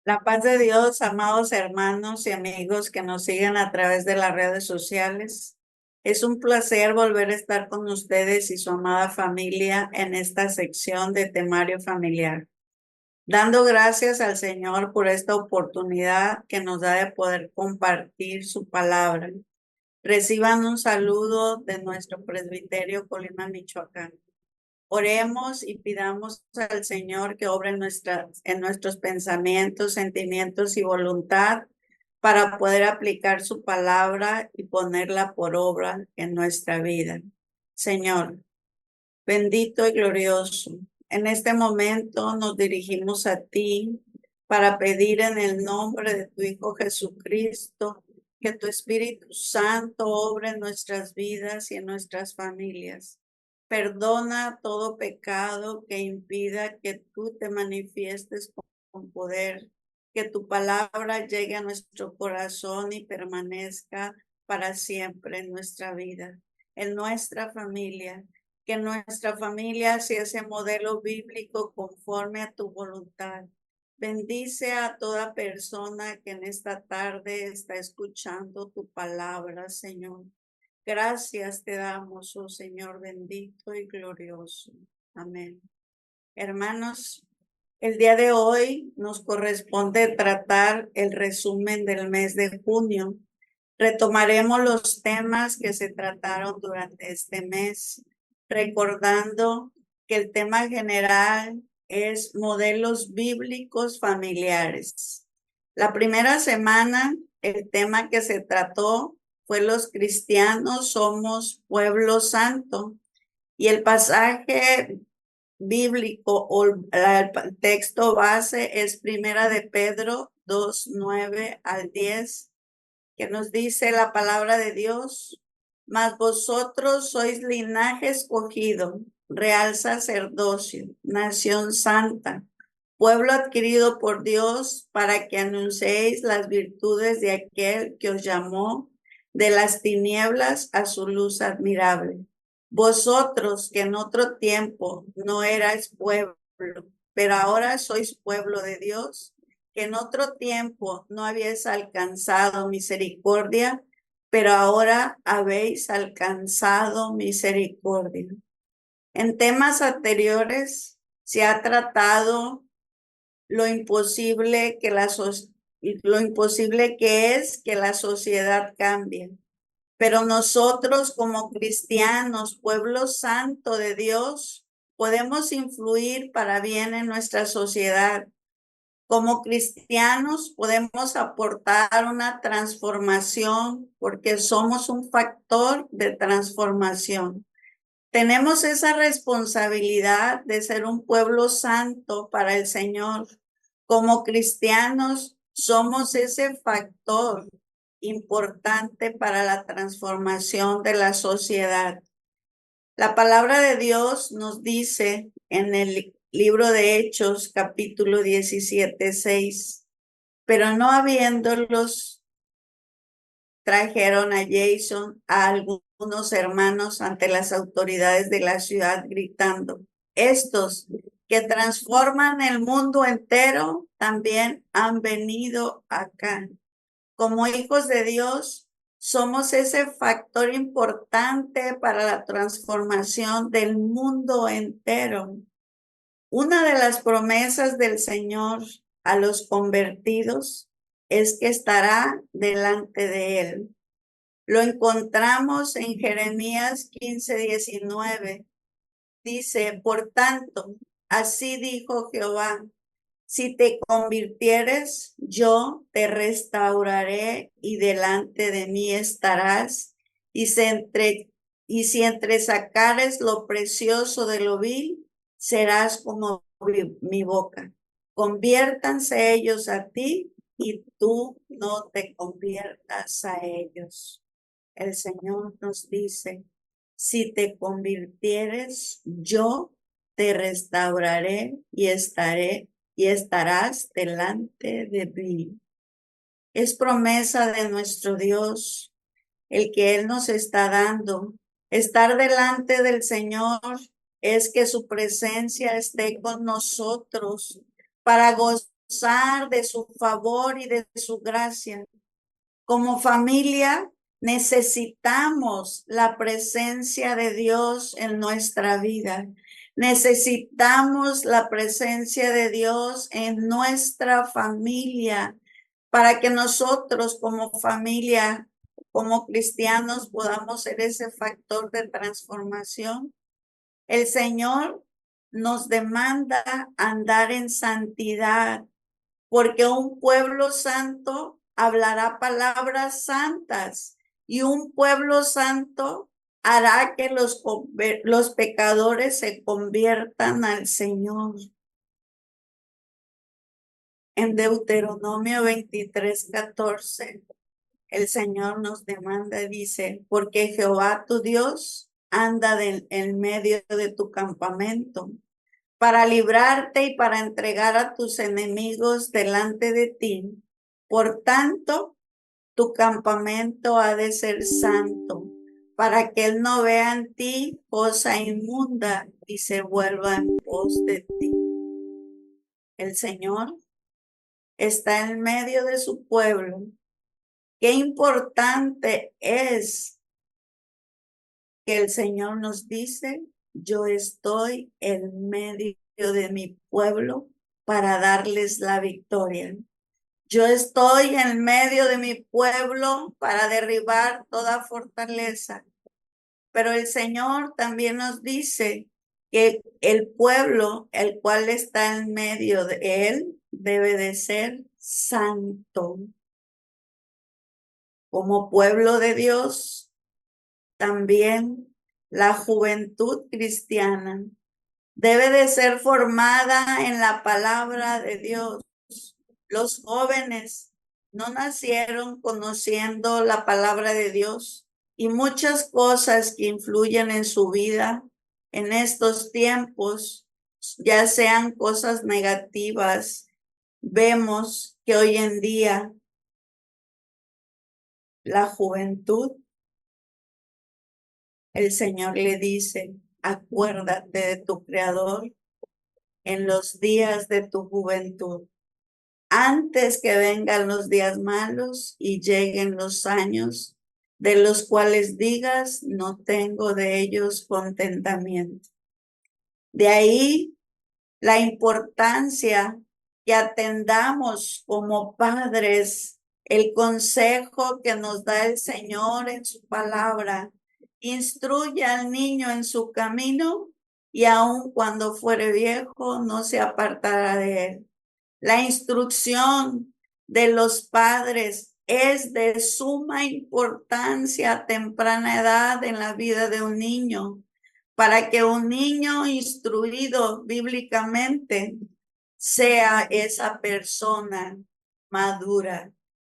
La paz de Dios, amados hermanos y amigos que nos siguen a través de las redes sociales. Es un placer volver a estar con ustedes y su amada familia en esta sección de temario familiar. Dando gracias al Señor por esta oportunidad que nos da de poder compartir su palabra. Reciban un saludo de nuestro presbiterio Colima, Michoacán. Oremos y pidamos al Señor que obre en nuestros pensamientos, sentimientos y voluntad para poder aplicar su palabra y ponerla por obra en nuestra vida. Señor, bendito y glorioso, en este momento nos dirigimos a ti para pedir en el nombre de tu Hijo Jesucristo que tu Espíritu Santo obre en nuestras vidas y en nuestras familias. Perdona todo pecado que impida que tú te manifiestes con poder, que tu palabra llegue a nuestro corazón y permanezca para siempre en nuestra vida, en nuestra familia. Que nuestra familia sea ese modelo bíblico conforme a tu voluntad. Bendice a toda persona que en esta tarde está escuchando tu palabra, Señor. Gracias te damos, oh Señor bendito y glorioso. Amén. Hermanos, el día de hoy nos corresponde tratar el resumen del mes de junio. Retomaremos los temas que se trataron durante este mes, recordando que el tema general es modelos bíblicos familiares. La primera semana, el tema que se trató fue los cristianos somos pueblo santo, y el pasaje bíblico o el texto base es Primera de Pedro 2:9 al 10, que nos dice la palabra de Dios: mas vosotros sois linaje escogido, real sacerdocio, nación santa, pueblo adquirido por Dios, para que anunciéis las virtudes de aquel que os llamó de las tinieblas a su luz admirable. Vosotros que en otro tiempo no erais pueblo, pero ahora sois pueblo de Dios, que en otro tiempo no habíais alcanzado misericordia, pero ahora habéis alcanzado misericordia. En temas anteriores se ha tratado lo imposible lo imposible que es que la sociedad cambie. Pero nosotros como cristianos, pueblo santo de Dios, podemos influir para bien en nuestra sociedad. Como cristianos podemos aportar una transformación porque somos un factor de transformación. Tenemos esa responsabilidad de ser un pueblo santo para el Señor. Como cristianos somos ese factor importante para la transformación de la sociedad. La palabra de Dios nos dice en el libro de Hechos, capítulo 17:6, pero no habiéndolos, trajeron a Jason a algunos hermanos ante las autoridades de la ciudad, gritando: estos que transforman el mundo entero también han venido acá. Como hijos de Dios, somos ese factor importante para la transformación del mundo entero. Una de las promesas del Señor a los convertidos es que estará delante de él. Lo encontramos en Jeremías 15:19. Dice: por tanto, así dijo Jehová, si te convirtieres, yo te restauraré y delante de mí estarás, y si entresacares lo precioso de lo vil, serás como mi boca. Conviértanse ellos a ti y tú no te conviertas a ellos. El Señor nos dice: si te convirtieres, yo te restauraré y estarás delante de mí. Es promesa de nuestro Dios el que Él nos está dando. Estar delante del Señor es que su presencia esté con nosotros para gozar de su favor y de su gracia. Como familia, necesitamos la presencia de Dios en nuestra vida. Necesitamos la presencia de Dios en nuestra familia para que nosotros como familia, como cristianos, podamos ser ese factor de transformación. El Señor nos demanda andar en santidad, porque un pueblo santo hablará palabras santas y un pueblo santo hará que los pecadores se conviertan al Señor. En Deuteronomio 23:14, el Señor nos demanda, dice, porque Jehová tu Dios anda en medio de tu campamento para librarte y para entregar a tus enemigos delante de ti. Por tanto, tu campamento ha de ser santo, para que él no vea en ti cosa inmunda y se vuelva en pos de ti. El Señor está en medio de su pueblo. Qué importante es que el Señor nos dice, yo estoy en medio de mi pueblo para darles la victoria. Yo estoy en medio de mi pueblo para derribar toda fortaleza. Pero el Señor también nos dice que el pueblo, el cual está en medio de él, debe de ser santo. Como pueblo de Dios, también la juventud cristiana debe de ser formada en la palabra de Dios. Los jóvenes no nacieron conociendo la palabra de Dios y muchas cosas que influyen en su vida en estos tiempos, ya sean cosas negativas. Vemos que hoy en día la juventud, el Señor le dice, acuérdate de tu Creador en los días de tu juventud, antes que vengan los días malos y lleguen los años de los cuales digas, no tengo de ellos contentamiento. De ahí la importancia que atendamos como padres el consejo que nos da el Señor en su palabra. Instruye al niño en su camino y aun cuando fuere viejo no se apartará de él. La instrucción de los padres es de suma importancia a temprana edad en la vida de un niño, para que un niño instruido bíblicamente sea esa persona madura,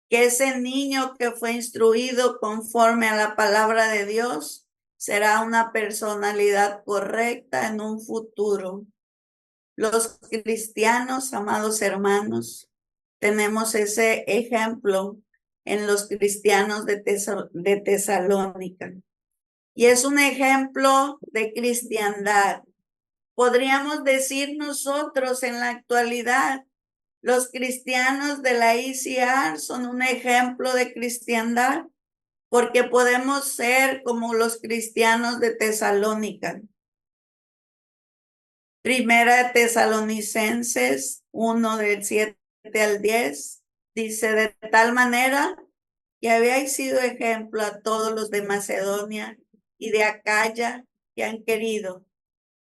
que ese niño que fue instruido conforme a la palabra de Dios será una personalidad correcta en un futuro. Los cristianos, amados hermanos, tenemos ese ejemplo en los cristianos de Tesalónica. Y es un ejemplo de cristiandad. Podríamos decir nosotros en la actualidad, los cristianos de la ICR son un ejemplo de cristiandad, porque podemos ser como los cristianos de Tesalónica. Primera de Tesalonicenses 1 del 7 al 10 dice, de tal manera que habíais sido ejemplo a todos los de Macedonia y de Acaya que han querido,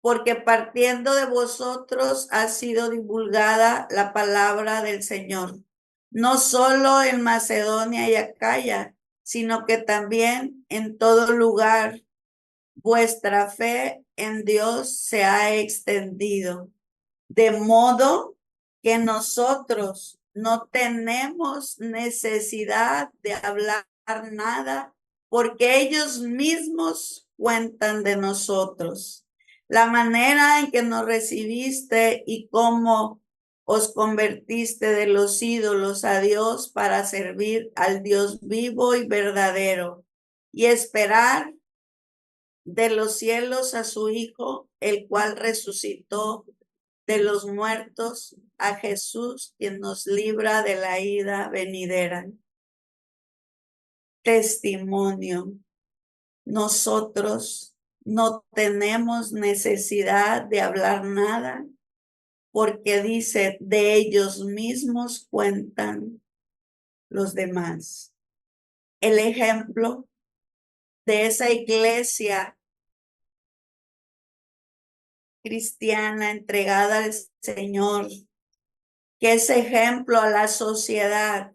porque partiendo de vosotros ha sido divulgada la palabra del Señor, no solo en Macedonia y Acaya, sino que también en todo lugar vuestra fe en Dios se ha extendido, de modo que nosotros no tenemos necesidad de hablar nada, porque ellos mismos cuentan de nosotros. La manera en que nos recibiste y cómo os convertiste de los ídolos a Dios para servir al Dios vivo y verdadero y esperar de los cielos a su Hijo, el cual resucitó de los muertos a Jesús, quien nos libra de la ira venidera. Testimonio. Nosotros no tenemos necesidad de hablar nada, porque dice, de ellos mismos cuentan los demás. El ejemplo de esa iglesia cristiana entregada al Señor, que es ejemplo a la sociedad.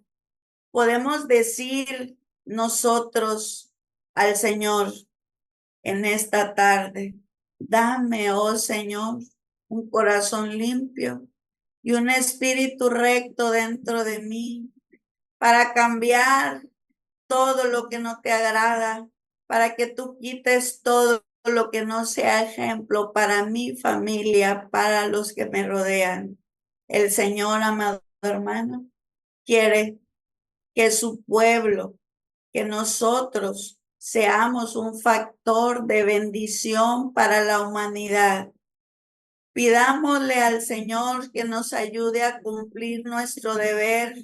Podemos decir nosotros al Señor en esta tarde, dame, oh Señor, un corazón limpio y un espíritu recto dentro de mí para cambiar todo lo que no te agrada, para que tú quites todo lo que no sea ejemplo para mi familia, para los que me rodean. El Señor, amado hermano, quiere que su pueblo, que nosotros seamos un factor de bendición para la humanidad. Pidámosle al Señor que nos ayude a cumplir nuestro deber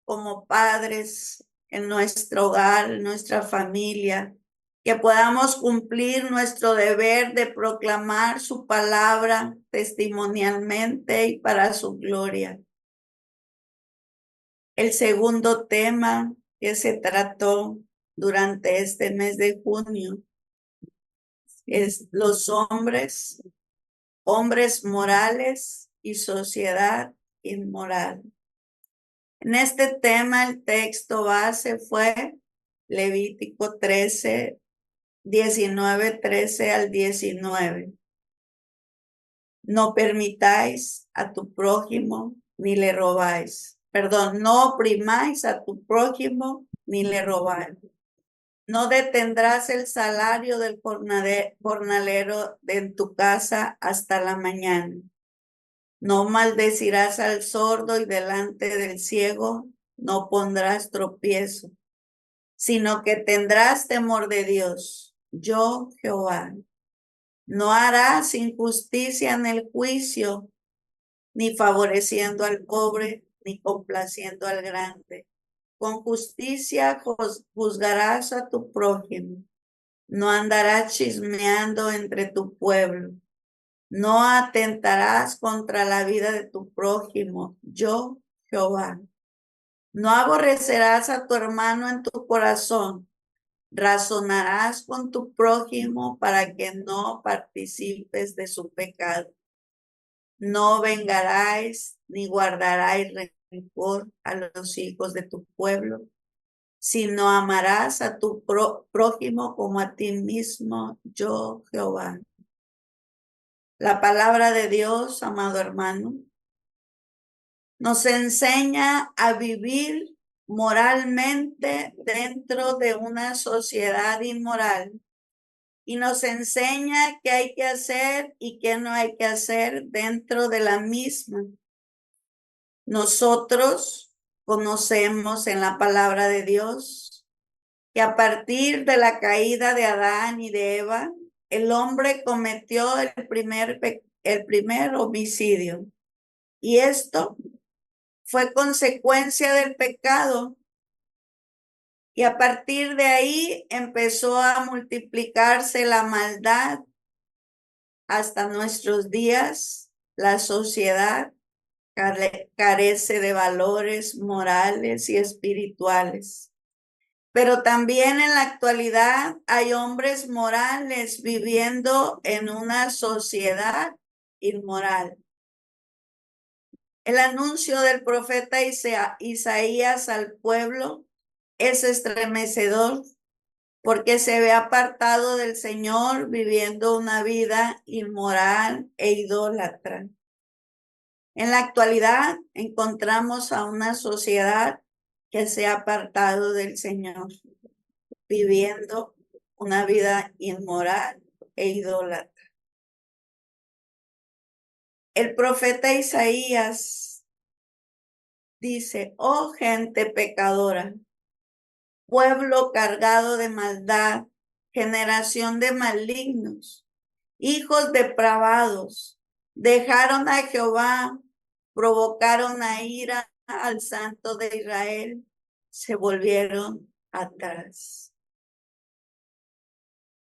como padres en nuestro hogar, en nuestra familia, que podamos cumplir nuestro deber de proclamar su palabra testimonialmente y para su gloria. El segundo tema que se trató durante este mes de junio es los hombres morales y sociedad inmoral. En este tema el texto base fue Levítico 13, 19, 13 al 19. No permitáis a tu prójimo ni le robáis. Perdón, no oprimáis a tu prójimo ni le robáis. No detendrás el salario del jornalero en tu casa hasta la mañana. No maldecirás al sordo y delante del ciego no pondrás tropiezo, sino que tendrás temor de Dios. Yo, Jehová, no harás injusticia en el juicio, ni favoreciendo al pobre, ni complaciendo al grande. Con justicia juzgarás a tu prójimo. No andarás chismeando entre tu pueblo. No atentarás contra la vida de tu prójimo. Yo, Jehová. No aborrecerás a tu hermano en tu corazón. Razonarás con tu prójimo para que no participes de su pecado. No vengaráis ni guardaráis rencor a los hijos de tu pueblo, sino amarás a tu prójimo como a ti mismo, yo, Jehová. La palabra de Dios, amado hermano, nos enseña a vivir moralmente dentro de una sociedad inmoral y nos enseña qué hay que hacer y qué no hay que hacer dentro de la misma. Nosotros conocemos en la palabra de Dios que a partir de la caída de Adán y de Eva, el hombre cometió el primer homicidio. Y esto fue consecuencia del pecado. Y a partir de ahí empezó a multiplicarse la maldad hasta nuestros días. La sociedad carece de valores morales y espirituales. Pero también en la actualidad hay hombres morales viviendo en una sociedad inmoral. El anuncio del profeta Isaías al pueblo es estremecedor porque se ve apartado del Señor viviendo una vida inmoral e idólatra. En la actualidad encontramos a una sociedad que se ha apartado del Señor, viviendo una vida inmoral e idólatra. El profeta Isaías dice, oh gente pecadora, pueblo cargado de maldad, generación de malignos, hijos depravados, Dejaron a Jehová, provocaron a ira al Santo de Israel, se volvieron atrás.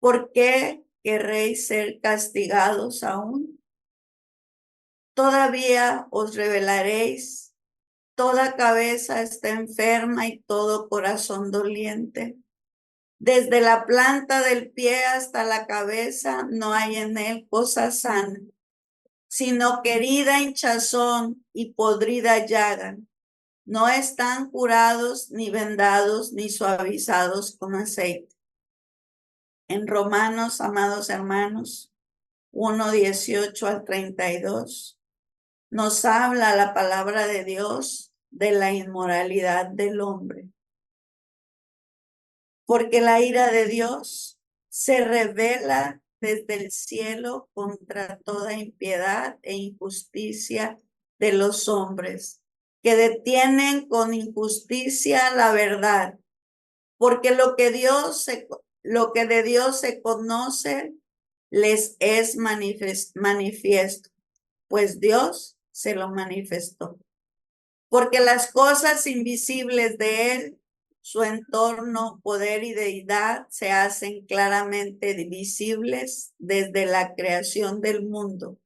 ¿Por qué querréis ser castigados aún? Todavía os rebelaréis. Toda cabeza está enferma y todo corazón doliente. Desde la planta del pie hasta la cabeza no hay en él cosa sana, sino que herida, hinchazón y podrida llaga. No están curados, ni vendados, ni suavizados con aceite. En Romanos, amados hermanos, 1:18 al 32, nos habla la palabra de Dios de la inmoralidad del hombre. Porque la ira de Dios se revela desde el cielo contra toda impiedad e injusticia de los hombres, que detienen con injusticia la verdad. Porque lo que de Dios se conoce les es manifiesto, pues Dios se lo manifestó. Porque las cosas invisibles de él, su entorno, poder y deidad, se hacen claramente visibles desde la creación del mundo,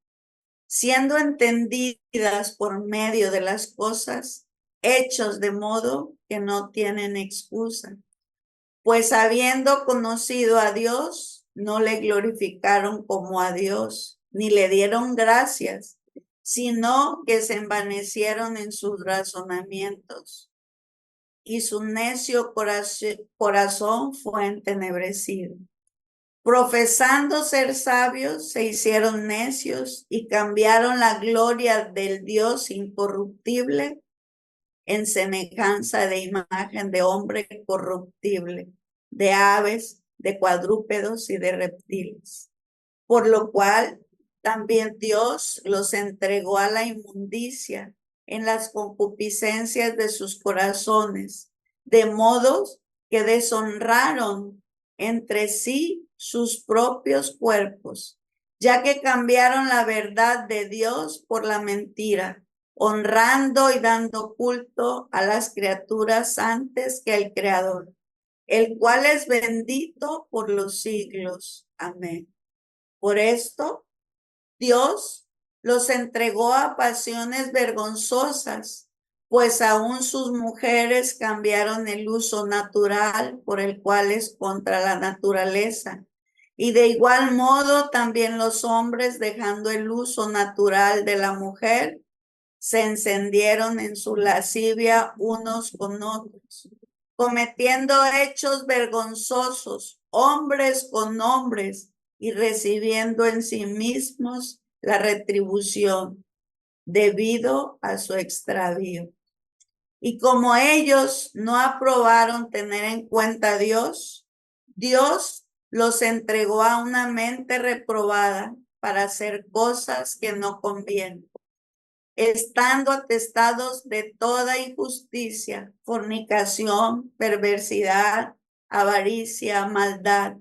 siendo entendidas por medio de las cosas, hechos de modo que no tienen excusa. Pues habiendo conocido a Dios, no le glorificaron como a Dios, ni le dieron gracias, sino que se envanecieron en sus razonamientos, y su necio corazón fue entenebrecido. Profesando ser sabios, se hicieron necios y cambiaron la gloria del Dios incorruptible en semejanza de imagen de hombre corruptible, de aves, de cuadrúpedos y de reptiles. Por lo cual también Dios los entregó a la inmundicia en las concupiscencias de sus corazones, de modo que deshonraron entre sí sus propios cuerpos, ya que cambiaron la verdad de Dios por la mentira, honrando y dando culto a las criaturas antes que al Creador, el cual es bendito por los siglos. Amén. Por esto, Dios los entregó a pasiones vergonzosas, pues aún sus mujeres cambiaron el uso natural por el cual es contra la naturaleza. Y de igual modo también los hombres, dejando el uso natural de la mujer, se encendieron en su lascivia unos con otros, cometiendo hechos vergonzosos, hombres con hombres, y recibiendo en sí mismos la retribución debido a su extravío. Y como ellos no aprobaron tener en cuenta a Dios, Dios los entregó a una mente reprobada para hacer cosas que no convienen, estando atestados de toda injusticia, fornicación, perversidad, avaricia, maldad,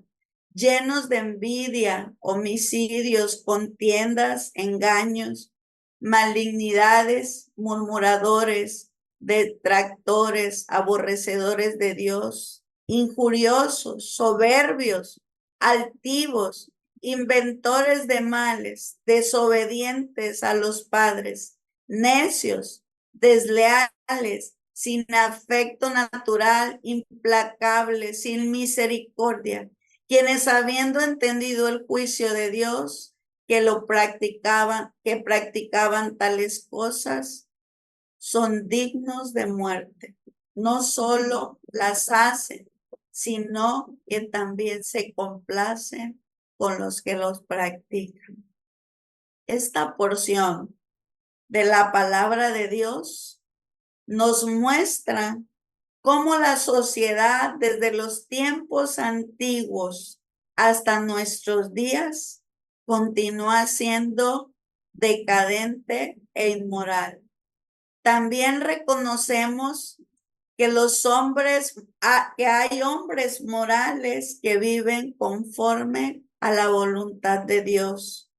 llenos de envidia, homicidios, contiendas, engaños, malignidades, murmuradores, detractores, aborrecedores de Dios, injuriosos, soberbios, altivos, inventores de males, desobedientes a los padres, necios, desleales, sin afecto natural, implacables, sin misericordia, quienes habiendo entendido el juicio de Dios, que practicaban tales cosas, son dignos de muerte. No solo las hacen, sino que también se complacen con los que los practican. Esta porción de la palabra de Dios nos muestra cómo la sociedad desde los tiempos antiguos hasta nuestros días continúa siendo decadente e inmoral. También reconocemos que que hay hombres morales que viven conforme a la voluntad de Dios.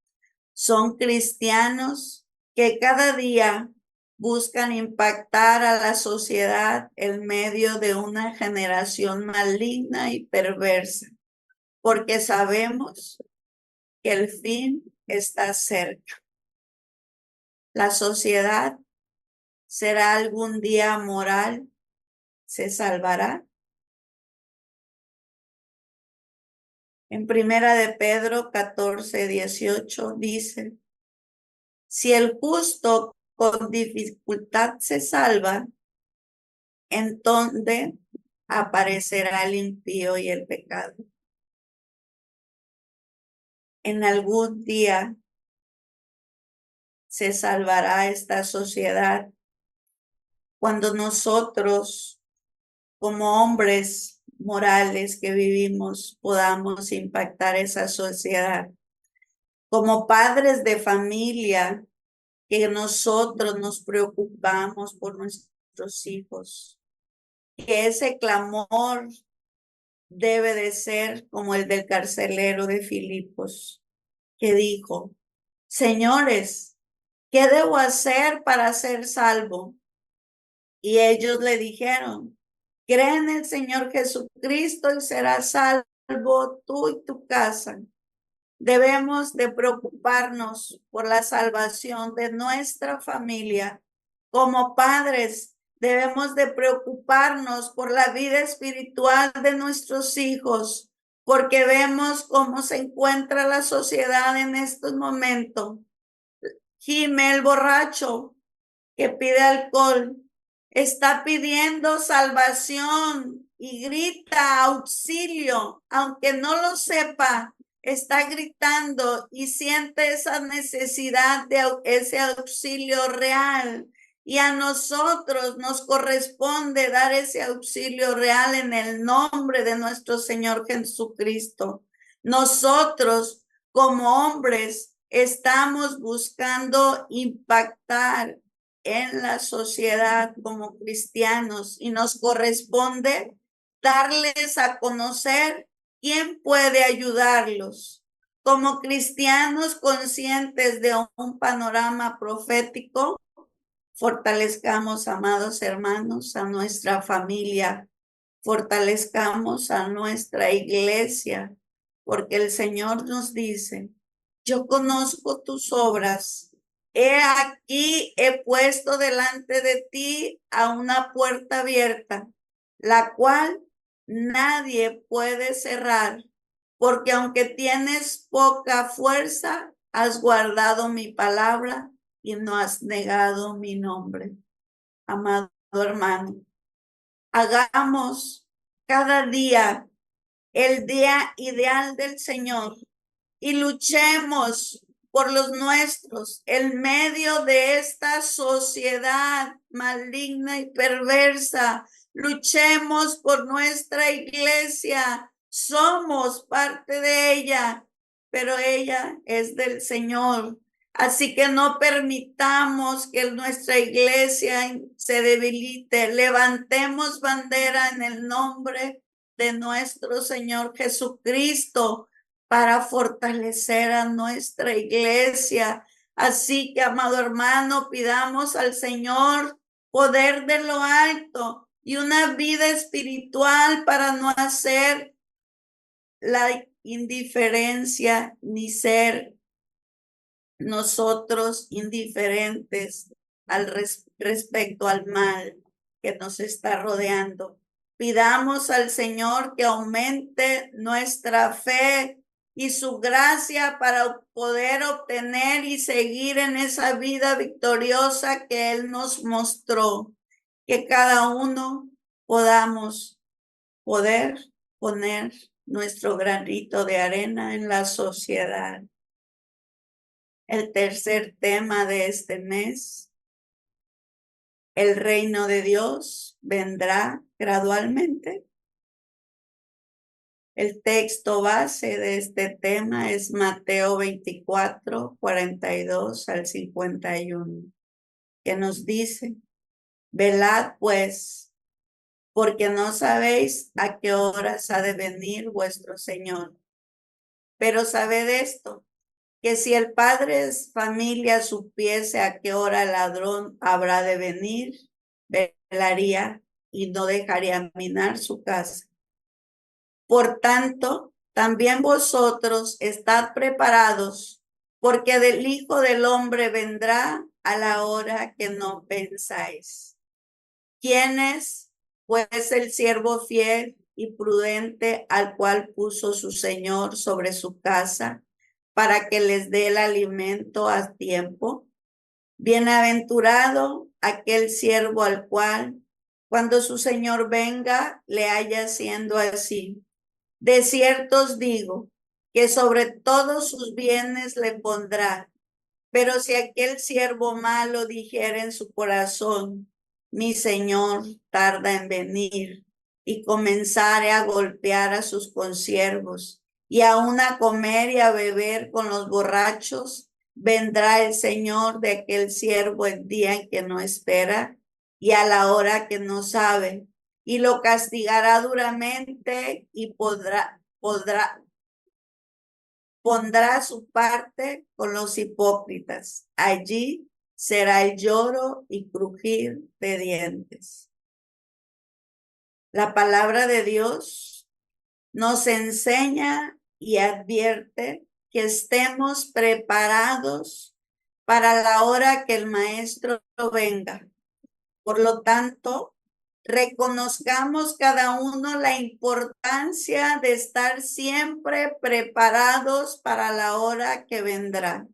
Son cristianos que cada día buscan impactar a la sociedad en medio de una generación maligna y perversa, porque sabemos que el fin está cerca. La sociedad será algún día moral, se salvará. En Primera de Pedro 14:18 dice: si el justo con dificultad se salva, entonces aparecerá el impío y el pecado. En algún día se salvará esta sociedad cuando nosotros, como hombres morales que vivimos, podamos impactar esa sociedad. Como padres de familia, que nosotros nos preocupamos por nuestros hijos, que ese clamor debe de ser como el del carcelero de Filipos, que dijo: señores, ¿qué debo hacer para ser salvo? Y ellos le dijeron: cree en el Señor Jesucristo y serás salvo tú y tu casa. Debemos de preocuparnos por la salvación de nuestra familia. Como padres, debemos de preocuparnos por la vida espiritual de nuestros hijos, porque vemos cómo se encuentra la sociedad en estos momentos. Gime el borracho que pide alcohol, está pidiendo salvación y grita auxilio, aunque no lo sepa, está gritando y siente esa necesidad de ese auxilio real. Y a nosotros nos corresponde dar ese auxilio real en el nombre de nuestro Señor Jesucristo. Nosotros, como hombres, estamos buscando impactar en la sociedad como cristianos y nos corresponde darles a conocer quién puede ayudarlos. Como cristianos conscientes de un panorama profético, fortalezcamos, amados hermanos, a nuestra familia, fortalezcamos a nuestra iglesia, porque el Señor nos dice: yo conozco tus obras. He aquí, he puesto delante de ti a una puerta abierta, la cual nadie puede cerrar, porque aunque tienes poca fuerza, has guardado mi palabra y no has negado mi nombre. Amado hermano, hagamos cada día el día ideal del Señor y luchemos por los nuestros en medio de esta sociedad maligna y perversa. Luchemos por nuestra iglesia. Somos parte de ella, pero ella es del Señor. Así que no permitamos que nuestra iglesia se debilite. Levantemos bandera en el nombre de nuestro Señor Jesucristo para fortalecer a nuestra iglesia. Así que, amado hermano, pidamos al Señor poder de lo alto y una vida espiritual para no hacer la indiferencia ni ser nosotros indiferentes respecto al mal que nos está rodeando. Pidamos al Señor que aumente nuestra fe y su gracia para poder obtener y seguir en esa vida victoriosa que Él nos mostró. Que cada uno podamos poder poner nuestro granito de arena en la sociedad. El tercer tema de este mes: el reino de Dios vendrá gradualmente. El texto base de este tema es Mateo 24, 42 al 51, que nos dice: velad pues, porque no sabéis a qué horas ha de venir vuestro Señor. Pero sabed esto, que si el padre de familia supiese a qué hora el ladrón habrá de venir, velaría y no dejaría minar su casa. Por tanto, también vosotros estad preparados, porque del Hijo del Hombre vendrá a la hora que no pensáis. ¿Quién es, pues, el siervo fiel y prudente al cual puso su Señor sobre su casa para que les dé el alimento a tiempo? Bienaventurado aquel siervo al cual, cuando su Señor venga, le haya haciendo así. De cierto os digo que sobre todos sus bienes le pondrá. Pero si aquel siervo malo dijera en su corazón, mi señor tarda en venir, y comenzare a golpear a sus consiervos, y aun a comer y a beber con los borrachos, vendrá el señor de aquel siervo el día en que no espera y a la hora que no sabe, y lo castigará duramente y pondrá su parte con los hipócritas. Allí será el lloro y crujir de dientes. La palabra de Dios nos enseña y advierte que estemos preparados para la hora que el maestro venga. Por lo tanto, reconozcamos cada uno la importancia de estar siempre preparados para la hora que vendrá.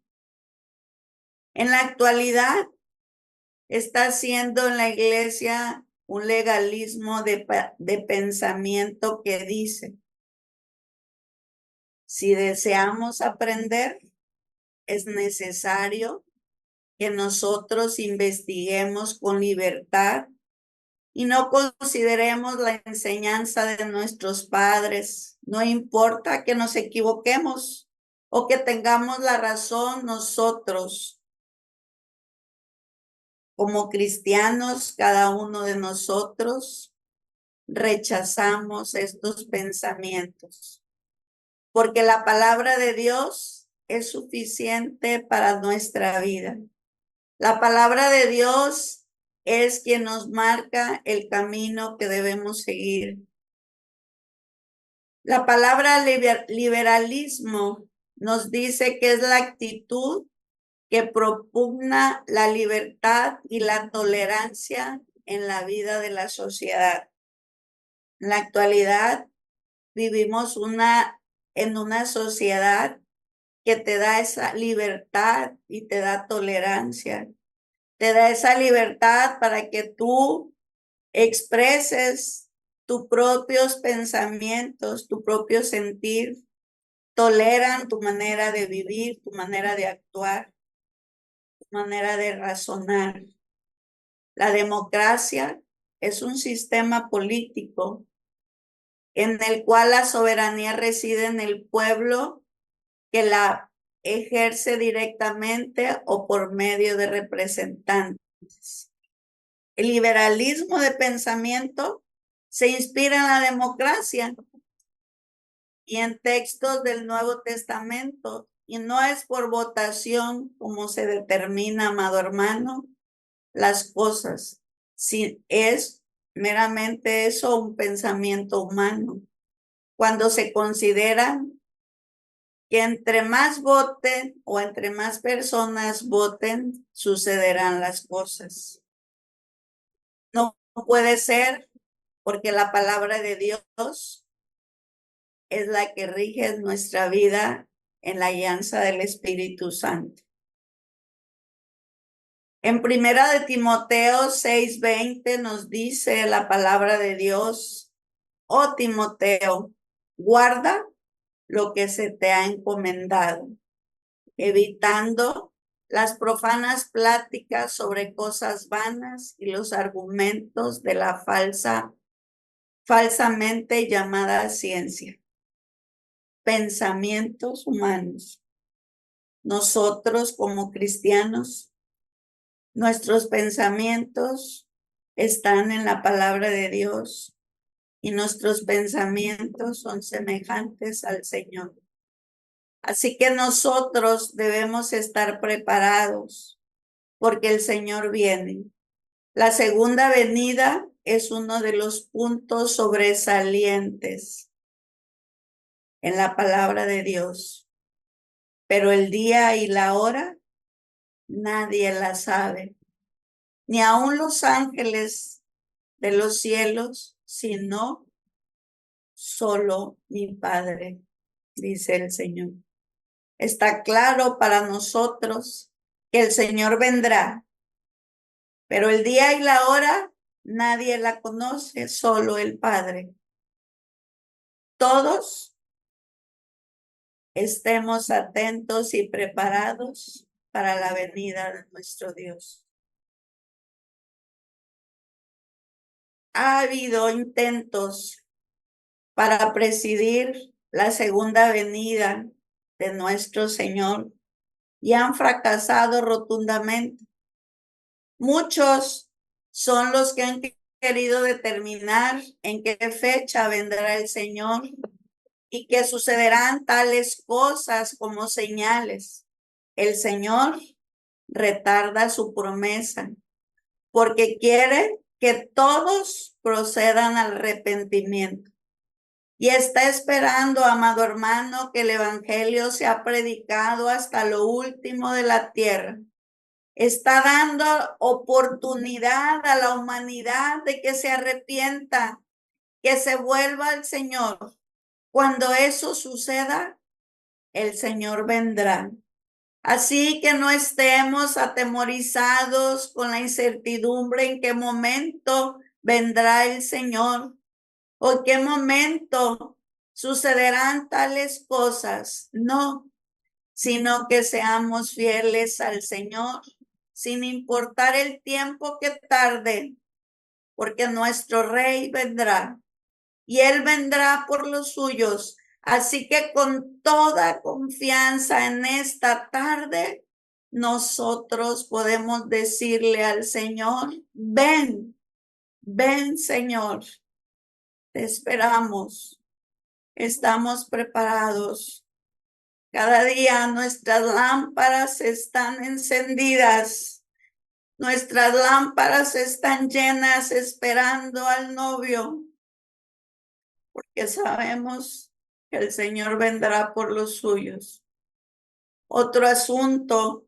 En la actualidad está siendo en la iglesia un legalismo de pensamiento que dice, si deseamos aprender, es necesario que nosotros investiguemos con libertad y no consideremos la enseñanza de nuestros padres. No importa que nos equivoquemos o que tengamos la razón nosotros. Como cristianos, cada uno de nosotros rechazamos estos pensamientos, porque la palabra de Dios es suficiente para nuestra vida. La palabra de Dios es quien nos marca el camino que debemos seguir. La palabra liberalismo nos dice que es la actitud que propugna la libertad y la tolerancia en la vida de la sociedad. En la actualidad vivimos en una sociedad que te da esa libertad y te da tolerancia. Te da esa libertad para que tú expreses tus propios pensamientos, tu propio sentir. Toleran tu manera de vivir, tu manera de actuar, tu manera de razonar. La democracia es un sistema político en el cual la soberanía reside en el pueblo que la ejerce directamente o por medio de representantes. El liberalismo de pensamiento se inspira en la democracia y en textos del Nuevo Testamento, y no es por votación como se determina, amado hermano, las cosas, si es meramente eso un pensamiento humano. Cuando se considera que entre más voten o entre más personas voten, sucederán las cosas. No puede ser, porque la palabra de Dios es la que rige nuestra vida en la alianza del Espíritu Santo. En primera de Timoteo 6:20 nos dice la palabra de Dios, oh Timoteo, guarda lo que se te ha encomendado, evitando las profanas pláticas sobre cosas vanas y los argumentos de la falsamente llamada ciencia. Pensamientos humanos. Nosotros como cristianos, nuestros pensamientos están en la palabra de Dios y nuestros pensamientos son semejantes al Señor. Así que nosotros debemos estar preparados porque el Señor viene. La segunda venida es uno de los puntos sobresalientes en la palabra de Dios, pero el día y la hora nadie la sabe, ni aun los ángeles de los cielos, sino solo mi Padre, dice el Señor. Está claro para nosotros que el Señor vendrá, pero el día y la hora nadie la conoce, solo el Padre. Todos estemos atentos y preparados para la venida de nuestro Dios. Ha habido intentos para presidir la segunda venida de nuestro Señor y han fracasado rotundamente. Muchos son los que han querido determinar en qué fecha vendrá el Señor y que sucederán tales cosas como señales. El Señor retarda su promesa porque quiere que todos procedan al arrepentimiento. Y está esperando, amado hermano, que el evangelio sea predicado hasta lo último de la tierra. Está dando oportunidad a la humanidad de que se arrepienta, que se vuelva al Señor. Cuando eso suceda, el Señor vendrá. Así que no estemos atemorizados con la incertidumbre en qué momento vendrá el Señor o en qué momento sucederán tales cosas. No, sino que seamos fieles al Señor sin importar el tiempo que tarde, porque nuestro Rey vendrá y Él vendrá por los suyos. Así que con toda confianza en esta tarde, nosotros podemos decirle al Señor, ven, ven Señor, te esperamos, estamos preparados. Cada día nuestras lámparas están encendidas, nuestras lámparas están llenas esperando al novio, porque sabemos que el Señor vendrá por los suyos. Otro asunto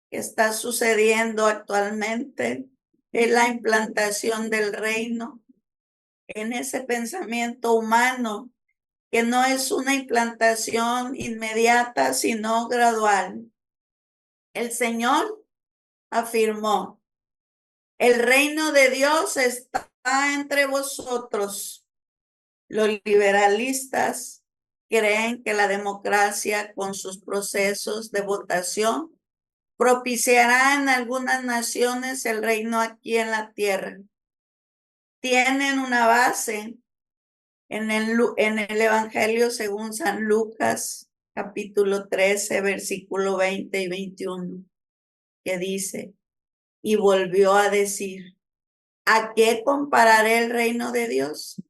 que está sucediendo actualmente es la implantación del reino en ese pensamiento humano, que no es una implantación inmediata, sino gradual. El Señor afirmó, el reino de Dios está entre vosotros. Los liberalistas creen que la democracia con sus procesos de votación propiciará en algunas naciones el reino aquí en la tierra. Tienen una base en el Evangelio según San Lucas, capítulo 13, versículo 20 y 21, que dice, y volvió a decir, ¿a qué compararé el reino de Dios?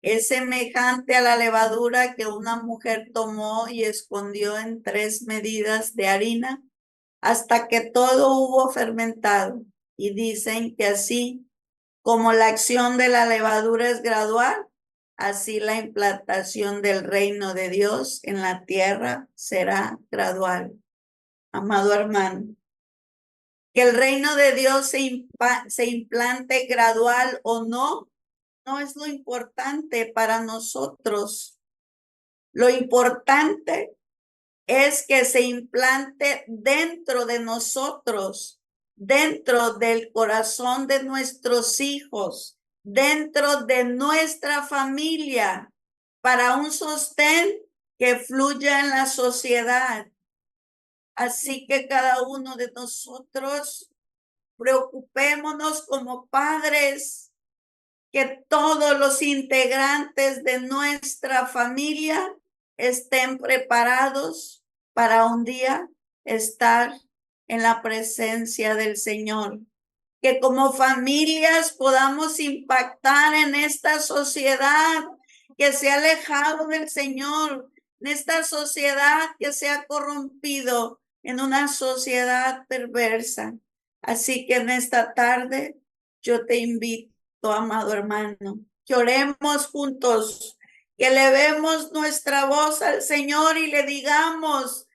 Es semejante a la levadura que una mujer tomó y escondió en 3 medidas de harina hasta que todo hubo fermentado. Y dicen que así como la acción de la levadura es gradual, así la implantación del reino de Dios en la tierra será gradual. Amado hermano, que el reino de Dios se implante gradual o no, no es lo importante para nosotros. Lo importante es que se implante dentro de nosotros, dentro del corazón de nuestros hijos, dentro de nuestra familia, para un sostén que fluya en la sociedad. Así que cada uno de nosotros preocupémonos como padres que todos los integrantes de nuestra familia estén preparados para un día estar en la presencia del Señor. Que como familias podamos impactar en esta sociedad que se ha alejado del Señor, en esta sociedad que se ha corrompido en una sociedad perversa. Así que en esta tarde yo te invito, amado hermano, que oremos juntos, que elevemos nuestra voz al Señor y le digamos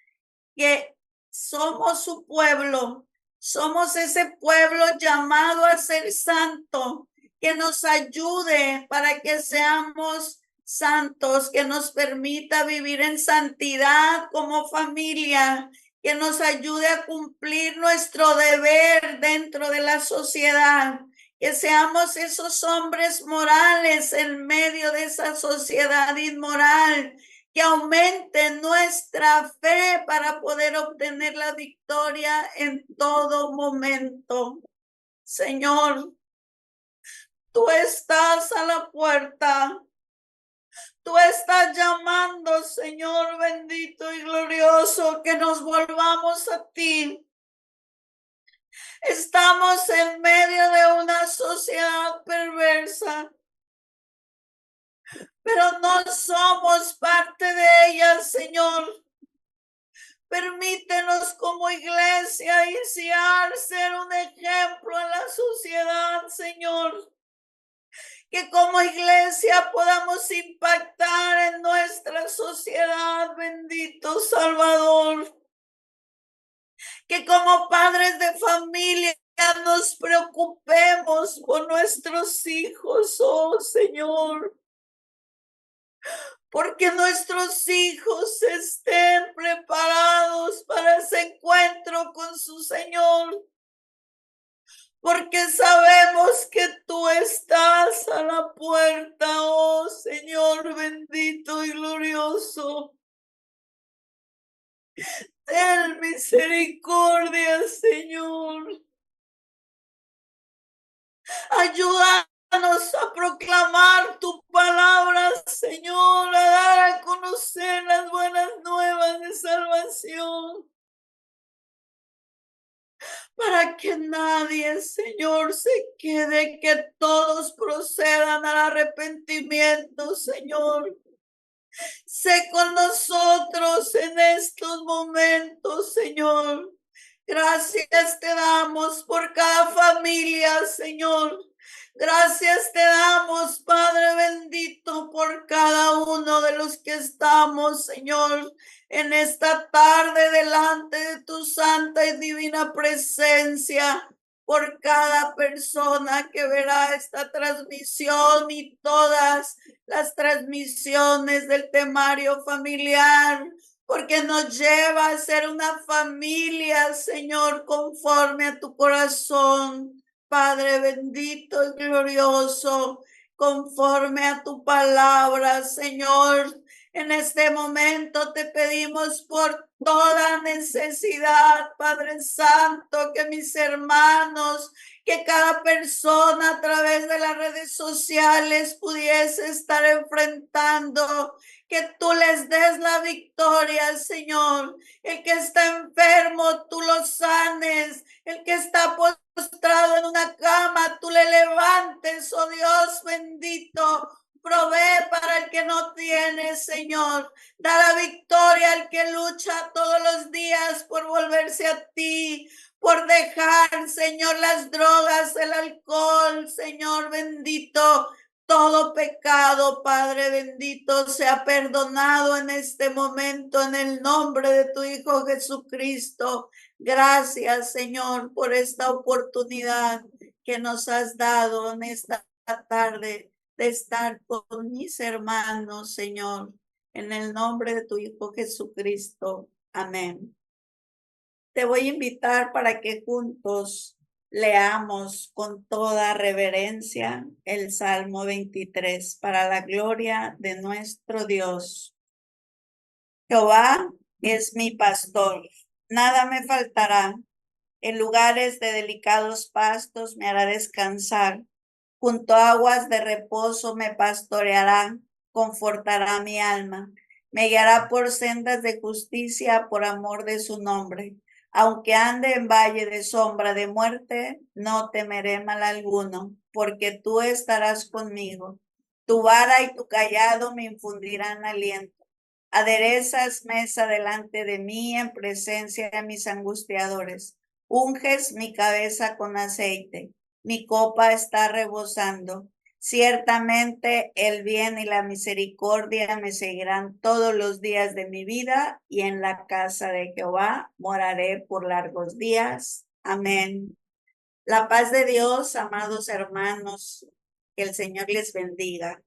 que somos su pueblo, somos ese pueblo llamado a ser santo, que nos ayude para que seamos santos, que nos permita vivir en santidad como familia, que nos ayude a cumplir nuestro deber dentro de la sociedad, que seamos esos hombres morales en medio de esa sociedad inmoral, que aumente nuestra fe para poder obtener la victoria en todo momento. Señor, tú estás a la puerta. Tú estás llamando, Señor bendito y glorioso, que nos volvamos a ti. Estamos en medio de una sociedad perversa, pero no somos parte de ella, Señor. Permítenos como iglesia iniciar, ser un ejemplo en la sociedad, Señor. Que como iglesia podamos impactar en nuestra sociedad, bendito Salvador. Que como padres de familia nos preocupemos por nuestros hijos, oh Señor. Porque nuestros hijos estén preparados para ese encuentro con su Señor. Porque sabemos que tú estás a la puerta, oh Señor bendito y glorioso. Ten misericordia, Señor. Ayúdanos a proclamar tu palabra, Señor, a dar a conocer las buenas nuevas de salvación. Para que nadie, Señor, se quede, que todos procedan al arrepentimiento, Señor. Sé con nosotros en estos momentos, Señor. Gracias te damos por cada familia, Señor. Gracias te damos, Padre bendito, por cada uno de los que estamos, Señor, en esta tarde delante de tu santa y divina presencia, por cada persona que verá esta transmisión y todas las transmisiones del temario familiar, porque nos lleva a ser una familia, Señor, conforme a tu corazón. Padre bendito y glorioso, conforme a tu palabra, Señor. En este momento te pedimos por toda necesidad, Padre Santo, que mis hermanos, que cada persona a través de las redes sociales pudiese estar enfrentando, que tú les des la victoria, Señor. El que está enfermo, tú lo sanes. El que está postrado en una cama, tú le levantes, oh Dios bendito. Provee para el que no tiene, Señor. Da la victoria al que lucha todos los días por volverse a ti, por dejar, Señor, las drogas, el alcohol, Señor bendito. Todo pecado, Padre bendito, sea perdonado en este momento en el nombre de tu Hijo Jesucristo. Gracias, Señor, por esta oportunidad que nos has dado en esta tarde de estar con mis hermanos, Señor, en el nombre de tu Hijo Jesucristo. Amén. Te voy a invitar para que juntos leamos con toda reverencia el Salmo 23 para la gloria de nuestro Dios. Jehová es mi pastor, nada me faltará. En lugares de delicados pastos me hará descansar. Junto a aguas de reposo me pastoreará, confortará mi alma. Me guiará por sendas de justicia por amor de su nombre. Aunque ande en valle de sombra de muerte, no temeré mal alguno, porque tú estarás conmigo. Tu vara y tu cayado me infundirán aliento. Aderezas mesa delante de mí en presencia de mis angustiadores. Unges mi cabeza con aceite. Mi copa está rebosando. Ciertamente el bien y la misericordia me seguirán todos los días de mi vida, y en la casa de Jehová moraré por largos días. Amén. La paz de Dios, amados hermanos, que el Señor les bendiga.